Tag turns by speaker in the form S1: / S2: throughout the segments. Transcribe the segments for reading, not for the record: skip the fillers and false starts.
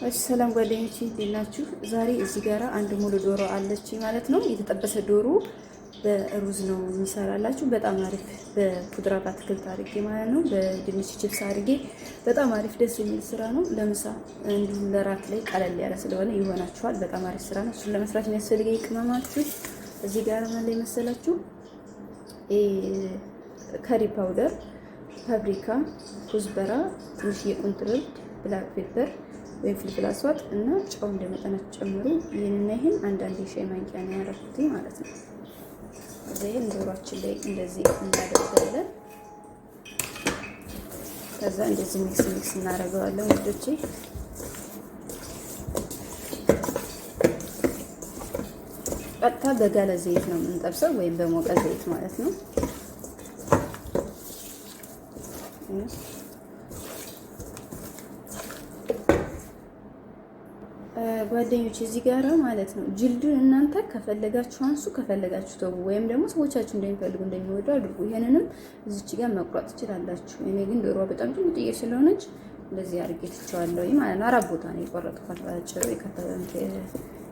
S1: እሺ ሰላም ጓደኞቼ እንዴት ናችሁ? ዛሬ እዚህ ጋር አንድ ሙሉ ዶሮ አለች ማለት ነው። የተጠበሰ ዶሮ በሩዝ ነው የሚሰራላችሁ። በጣም አሪፍ በፑድራ በአትክልት አድርጌ ማለት ነው። በድንች ቺፕስ አድርጌ በጣም አሪፍ ደስ የሚል ስራ ነው። ለምሳ እንዲሁም ለራት ላይ ቀለል ያለ ስለሆነ ይሆናችኋል። በጣም አሪፍ ስራ ነው። እሱን ለመስራት የሚያስፈልገኝ ቅመማችሁ እዚህ ጋር ምን ላይ መሰላችሁ? ከሪ ፓውደር፣ ፓፕሪካ፣ ኩዝበራ፣ ትንሽ የቁንጥርድ፣ ብላክ ፔፐር ወይም ፍልፍል አስዋጥ እና ጨው እንደመጠናችሁ ጨምሩ። ይሄንና ይሄን አንዳንድ የሻይ ማንኪያ ነው ያደረኩት ማለት ነው። ዘይን ዶሮአችን ላይ እንደዚህ እናደርጋለን። ከዛ እንደዚህ ሚክስ እናደርገዋለን ውዶቼ። ቀጥታ በጋለ ዘይት ነው የምንጠብሰው ወይም በሞቀ ዘይት ማለት ነው። ጓደኞች እዚህ ጋር ማለት ነው ጅልዱን እናንተ ከፈለጋችሁ አንሱ፣ ከፈለጋችሁ ተው፣ ወይም ደግሞ ሰዎቻችሁ እንደሚፈልጉ እንደሚወዱ አድርጉ። ይሄንንም እዚች ጋር መቁረጥ ትችላላችሁ። እኔ ግን ዶሮ በጣም ጥንጥዬ ስለሆነች እንደዚህ አድርጌ ትቸዋለሁ ማለት ነው። አራት ቦታ ነው የቆረጥኳት ባጭሩ የከተበንት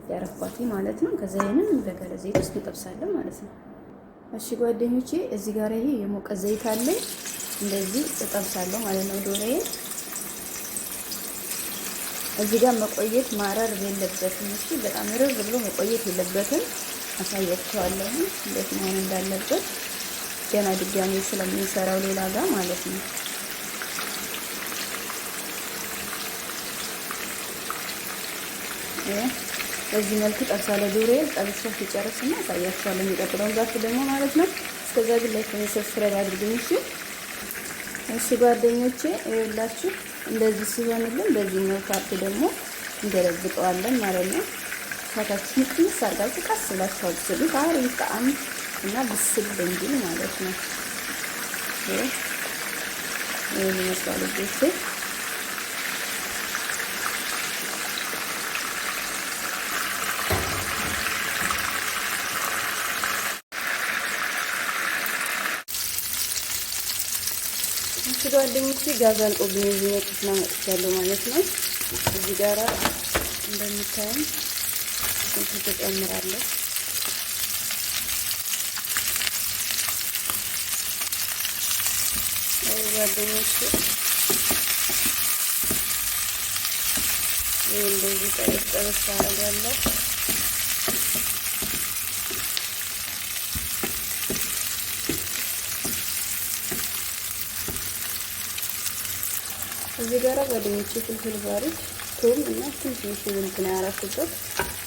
S1: ያረኳት ማለት ነው። ከዛ ይሄንን በጋለ ዘይት ውስጥ እንጠብሳለን ማለት ነው። እሺ ጓደኞቼ እዚህ ጋር ይሄ የሞቀ ዘይት አለኝ። እንደዚህ እጠብሳለሁ ማለት ነው ዶሮዬ። እዚህ ጋር መቆየት ማረር የለበትም። እሺ በጣም ርር ብሎ መቆየት የለበትም። አሳያችኋለሁ እንዴት መሆን እንዳለበት ገና ድጋሜ ስለምንሰራው ሌላ ጋር ማለት ነው። በዚህ መልኩ ጠብሳለሁ ዶሮዬ። ጠብሼ ሲጨርስና አሳያችኋለሁ የሚቀጥለውን ዛፍ ደግሞ ማለት ነው። እስከዛ ግን ላይክ እና ሰብስክራይብ አድርጉኝ እሺ። እሺ ጓደኞቼ ይኸውላችሁ እንደዚህ ሲሆንልን በዚህኛው ፓርት ደግሞ እንገለብጠዋለን ማለት ነው። እሳታችንን ቅንስ አድርጋችሁ ቀስ ብላችሁ አብስሉት። አሪፍ ጣዕም እና ብስል እንዲል ማለት ነው። ይሄን ይመስላል ልጆቼ። ጓደኞቼ ጋዝ አልቆብኝ እዚህ ነው ክፍና መጥቻለሁ ማለት ነው። እዚህ ጋራ እንደምታዩን ሽንኩርት ተጨምራለሁ። ጓደኞቼ ይሄ እንደዚህ ጠበስ አደርጋለሁ። እዚህ ጋር ጓደኞቼ ፍልፍል ባሪክ ቶም እና ትንሽ እንትን ያረኩበት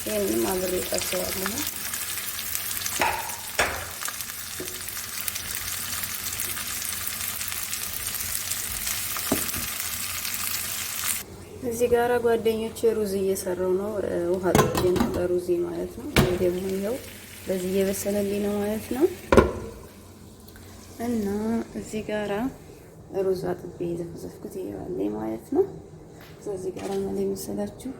S1: ይሄንንም አብሬ ጠብሰዋለሁ። እዚህ ጋር ጓደኞቼ ሩዝ እየሰራው ነው። ውሃ ጥጄ ነው በሩዝ ማለት ነው። ይሄ ደግሞ ይኸው በዚህ እየበሰለልኝ ነው ማለት ነው። እና እዚህ ጋራ ሩዝ አጥቤ የዘፈዘፍኩት ይሄዋለኝ ማለት ነው። ስለዚህ ጋር ማለት መሰላችሁ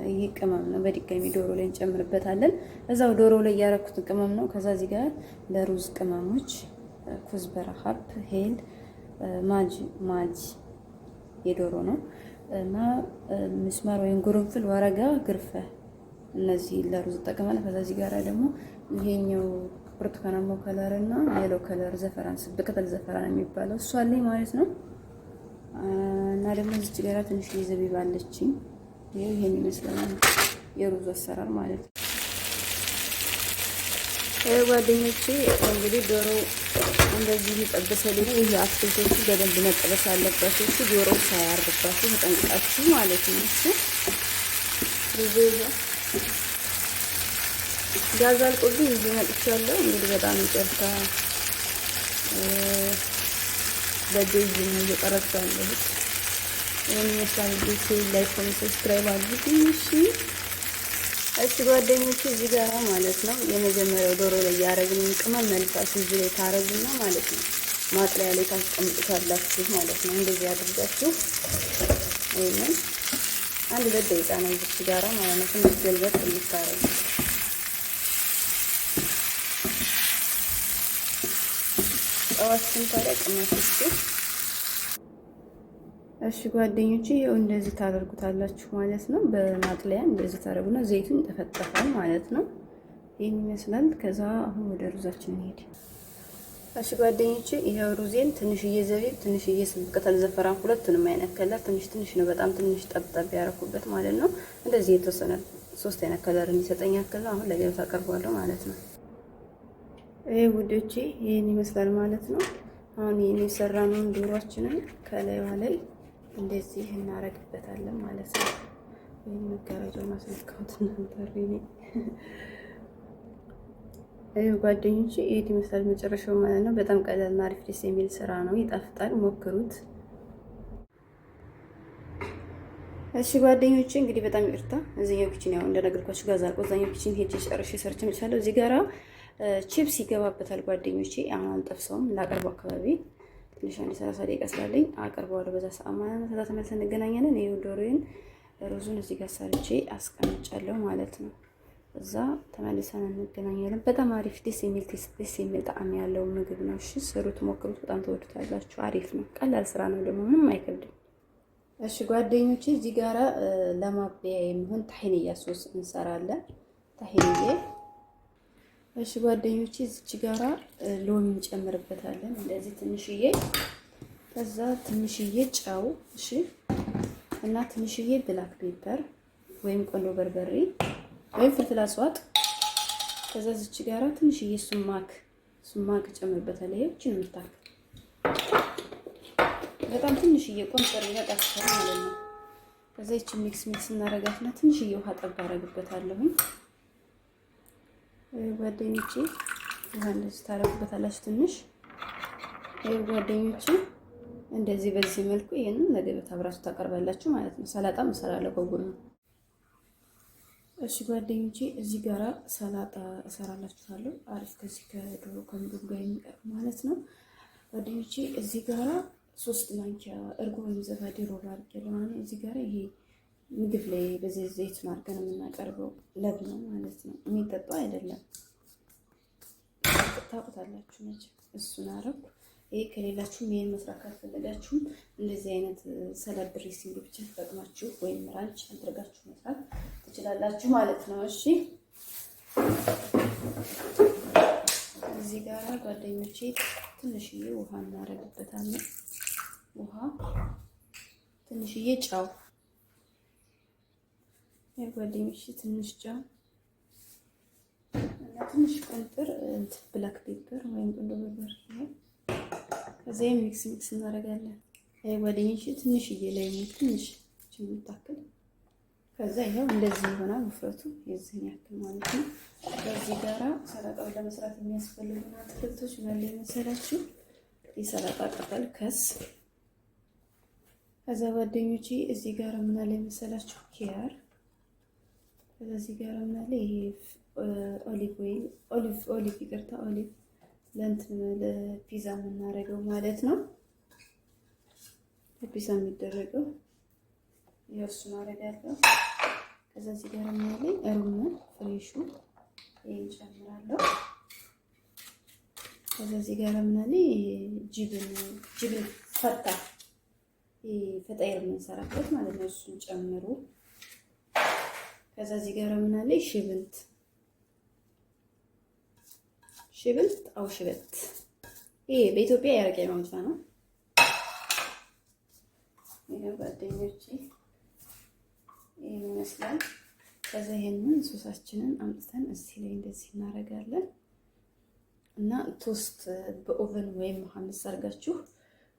S1: ይሄ ቅመም ነው። በድጋሚ ዶሮ ላይ እንጨምርበታለን። እዛው ዶሮ ላይ ያረኩት ቅመም ነው። ከዛ እዚህ ጋር ለሩዝ ቅመሞች ኩዝበራ፣ ሀብ፣ ሄል፣ ማጅ የዶሮ ነው እና ምስማር ወይም ጉርንፍል፣ ወረጋ፣ ግርፈ እነዚህ ለሩዝ ተጠቅመናል። ከዛ እዚህ ጋር ደግሞ ይሄኛው ብርቱካናማ ከለር እና የሎ ከለር ዘፈራን በቅጠል ዘፈራን የሚባለው እሱ አለኝ ማለት ነው። እና ደግሞ እዚህ ጋር ትንሽ ዘቢብ አለችኝ። ይሄን ይመስላል የሩዝ አሰራር ማለት ነው። ጓደኞቼ እንግዲህ ዶሮ እንደዚህ ይጠበሰልኝ። ይሄ አትክልቶቹ በደንብ መጠበስ አለባቸው። እሺ ዶሮ ሳያርባችሁ ተጠንቅቃችሁ ማለት ነው። እሺ ጋዝ አልቆብኝ እዚህ መጥቻለሁ። እንግዲህ በጣም ይቅርታ በደጅ ነው እየቀረጽኩ ያለሁት። ይሄን ይመስላል ቪዲዮ። ላይክ፣ ኮሜንት፣ ሰብስክራይብ አድርጉኝ እሺ። እሺ ጓደኞቼ እዚህ ጋር ማለት ነው የመጀመሪያው ዶሮ ላይ ያረግነው ቅመም መልሳችሁ እዚህ ላይ ታረጉና ማለት ነው ማጥለያ ላይ ታስቀምጡታላችሁ ማለት ነው። እንደዚህ አድርጋችሁ ይሄንን አንድ ደቂቃ ነው እዚህ ጋር ማለት ነው ትንሽ ገልበጥ እንድታረጉ ጨዋችን ታረቅ ነው። እሺ ጓደኞቼ ይኸው እንደዚህ ታደርጉታላችሁ ማለት ነው። በማጥለያ እንደዚህ ታደርጉና ዘይቱን ይጠፈጠፋል ማለት ነው። ይህን ይመስላል። ከዛ አሁን ወደ ሩዛችን እንሄድ። እሺ ጓደኞቼ ይኸው ሩዜን ትንሽዬ ዘቢብ፣ ትንሽዬ ስብ ቅጠል ዘፈራን ሁለቱንም አይነት ከለር ትንሽ ትንሽ ነው፣ በጣም ትንሽ ጠብጠብ ያደረኩበት ማለት ነው። እንደዚህ የተወሰነ 3 አይነት ከለር እንዲሰጠኝ ያክል ነው። አሁን ለገበታ አቀርባለሁ ማለት ነው። ይሄ ውዶቼ ይሄን ይመስላል ማለት ነው። አሁን ይሄን የሰራነውን ዶሯችንን ከላይዋ ላይ እንደዚህ እናረግበታለን ማለት ነው። ይሄን መጋረጃውን አስነካሁት እናንተሪ አዩ ጓደኞቼ ይሄን ይመስላል መጨረሻው ማለት ነው። በጣም ቀላልና አሪፍ ደስ የሚል ስራ ነው። ይጣፍጣል፣ ሞክሩት። እሺ ጓደኞቼ እንግዲህ በጣም ይቅርታ እዚህኛው ኪችን ያው እንደነገርኳችሁ ጋዛ ቆዛኛው ኪችን ሄጄ ጨርሼ ሰርቼ መቻለሁ። እዚህ ጋራ ቺፕስ ይገባበታል ጓደኞቼ። አሁን አልጠብሰውም፣ ላቀርበው አካባቢ ትንሽ አንድ 30 ደቂቃ ስላለኝ አቀርበዋለሁ በዛ ሰዓት ማለት ነው። ከዛ ተመልሰን እንገናኛለን። ይሄው ዶሮዬን ሩዙን እዚህ ጋር ሰርቼ አስቀምጫለሁ ማለት ነው። እዛ ተመልሰን እንገናኛለን። በጣም አሪፍ ደስ የሚል ቴስት፣ ደስ የሚል ጣዕም ያለው ምግብ ነው። እሺ ስሩት፣ ሞክሩት፣ በጣም ተወዱታላችሁ። አሪፍ ነው፣ ቀላል ስራ ነው ደግሞ ምንም አይከብድም። እሺ ጓደኞቼ እዚህ ጋራ ለማብያ የሚሆን ታሂንያ ሶስ እንሰራለን። ታሂንያ እሺ ጓደኞቼ እዚች ጋራ ሎሚ እንጨምርበታለን እንደዚህ ትንሽዬ፣ ከዛ ትንሽዬ ጨው፣ እሺ እና ትንሽዬ ብላክ ፔፐር ወይም ቆንጆ በርበሬ ወይም ፍልፍል አስዋጥ። ከዛ እዚች ጋራ ትንሽዬ ሱማክ ጨምርበታለሁ። ይሄችን ምታክ በጣም ትንሽዬ ቆንጠር ይበቃል ማለት ነው። ከዛ ይችን ሚክስ እናረጋትና ትንሽዬ ውሃ ጠብ አረግበታለሁ። ጓደኞቼ ውሃ እንደዚህ ታረጉበታላችሁ ትንሽ። ጓደኞቼ እንደዚህ በዚህ መልኩ ይሄንን ለገበታ አብራችሁ ታቀርባላችሁ ማለት ነው። ሰላጣም እሰራለሁ ከጎኑ። እሺ ጓደኞቼ እዚህ ጋራ ሰላጣ እሰራላችኋለሁ አሪፍ ከዚህ ከዶሮ ከምግብ ጋር የሚቀርብ ማለት ነው። ጓደኞቼ እዚህ ጋራ 3 ማንኪያ እርጎ ወይም ዘባዴ ሮባ አድርጌያለሁ ማለት ነው። እዚህ ጋራ ይሄ ምግብ ላይ በዚህ ዘይት ማርገን የምናቀርበው ለብ ነው ማለት ነው። የሚጠጣው አይደለም፣ ታውቁታላችሁ ነጭ። እሱን አረኩ። ይሄ ከሌላችሁም ይሄን መስራት ካልፈለጋችሁም እንደዚህ አይነት ሰላድ ድሬሲንግ ብቻ ተጠቅማችሁ ወይም ራንች አድርጋችሁ መስራት ትችላላችሁ ማለት ነው። እሺ እዚህ ጋር ጓደኞቼ ትንሽዬ ውሃ እናረግበታለን። ውሃ፣ ትንሽዬ ጨው፣ የጓደኞቼ ትንሽ ጨው እና ትንሽ ቆንጥር ብላክ ፔፐር ወይም ቆንጆ በርበሬ ነው። ከዛ ሚክስ እናደርጋለን። የጓደኞቼ ትንሽዬ ላይ ትንሽ ችምታክል። ከዛ ይሄው እንደዚህ ይሆናል። ውፍረቱ የዚህን ያክል ማለት ነው። ከዚህ ጋራ ሰላጣውን ለመስራት የሚያስፈልጉን አትክልቶች ምን ላይ መሰላችሁ? የሰላጣ ቅጠል፣ ከስ። ከዛ ጓደኞቼ እዚህ ጋር ምን ላይ መሰላችሁ? ኪያር። ከዛ እዚህ ጋር ምን አለ? ይሄ ኦሊቭ ይቅርታ፣ ኦሊቭ ለእንትን ለፒዛ የምናደርገው ማለት ነው። ለፒዛ የሚደረገው ያው እሱን አደርጋለሁ። ከዛ እዚህ ጋር ምን አለ? ሩመን ፍሬሹ ይሄን ጨምራለሁ። ከዛ እዚህ ጋር ምን አለ? ጅብን ፈጣ ፈጣይር የምንሰራበት ማለት ነው። እሱን ጨምሩ። ከዛ እዚህ ጋር ምን አለ? ሽብንት አው ሽበት። ይሄ በኢትዮጵያ ያረቀ ማውጫ ነው። ይሄ ጓደኞቼ ይሄን ይመስላል። ከዛ ይሄንን ሶሳችንን አምጥተን እዚህ ላይ እንደዚህ እናደርጋለን እና ቶስት በኦቨን ወይም መሐመስ አድርጋችሁ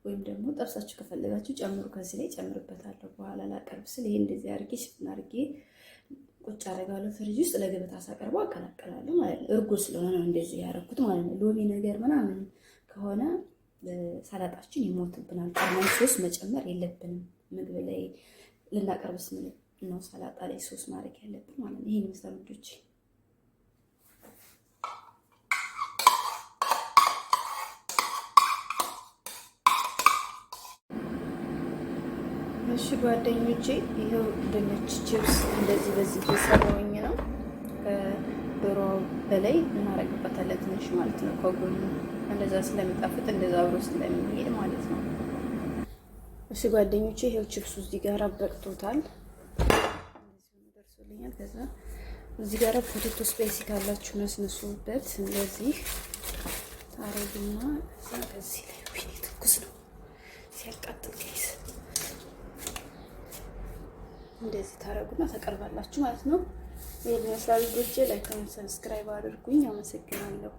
S1: ወይም ደግሞ ጠብሳችሁ ከፈለጋችሁ ጨምሩ። ከዚህ ላይ ጨምርበታለሁ በኋላ ላቀርብ ስል ይሄ እንደዚህ አድርጌ ሽፍና አድርጌ ቁጭ አደርጋለሁ። ፍሪጅ ውስጥ ለገበታ ሳቀርበው አቀላቅላለሁ ማለት ነው። እርጎ ስለሆነ ነው እንደዚህ ያደረኩት ማለት ነው። ሎሚ ነገር ምናምን ከሆነ ሰላጣችን ይሞትብናል። ከማን ሶስ መጨመር የለብንም። ምግብ ላይ ልናቀርብ ስንል ነው ሰላጣ ላይ ሶስ ማድረግ ያለብን ማለት ነው። ይሄን ይመስላል ልጆች። እሺ ጓደኞቼ ይሄው ድንች ቺፕስ እንደዚህ በዚህ እየሰራሁኝ ነው። ከዶሮ በላይ እናረግበታለን ትንሽ ማለት ነው። ከጎኑ እንደዛ ስለሚጣፍጥ እንደዛ አብሮ ስለሚሄድ ማለት ነው። እሺ ጓደኞቼ ይሄው ቺፕሱ እዚህ ጋር በቅቶታል። እንደዚህ ደርሶልኛል። ከዛ እዚህ ጋር ፖቴቶ ስፓይሲ ካላችሁ ነስንሱበት። እንደዚህ ታረጉና ከዚህ ላይ ወይኔ ትኩስ ነው ሲያቃጥል ጋይስ። እንደዚህ ታረጉና ተቀርባላችሁ ማለት ነው። ይሄን ይመስላል ልጆቼ። ላይክ፣ ኮሜንት፣ ሰብስክራይብ አድርጉኝ። አመሰግናለሁ።